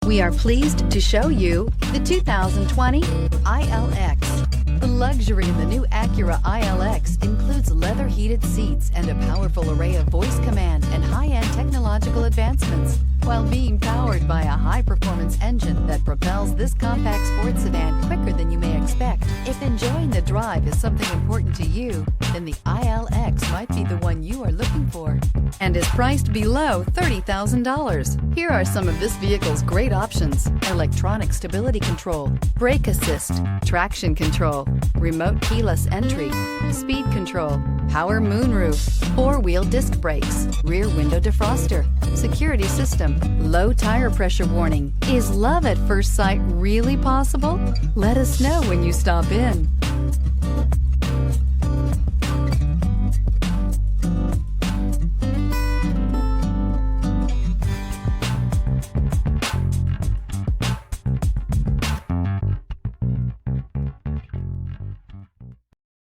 We are pleased to show you the 2020 ILX. The luxury in the new Acura ILX includes leather heated seats and a powerful array of voice command and high-end technological advancements, while being powered by a high-performance engine that propels this compact sports sedan quicker than you may expect. If enjoying the drive is something important to you, then the ILX might be the one you are looking for, and is priced below $30,000. Here are some of this vehicle's great options: electronic stability control, brake assist, traction control, remote keyless entry, speed control, power moonroof, four-wheel disc brakes, rear window defroster, security system, low tire pressure warning. Is love at first sight really possible? Let us know when you stop in.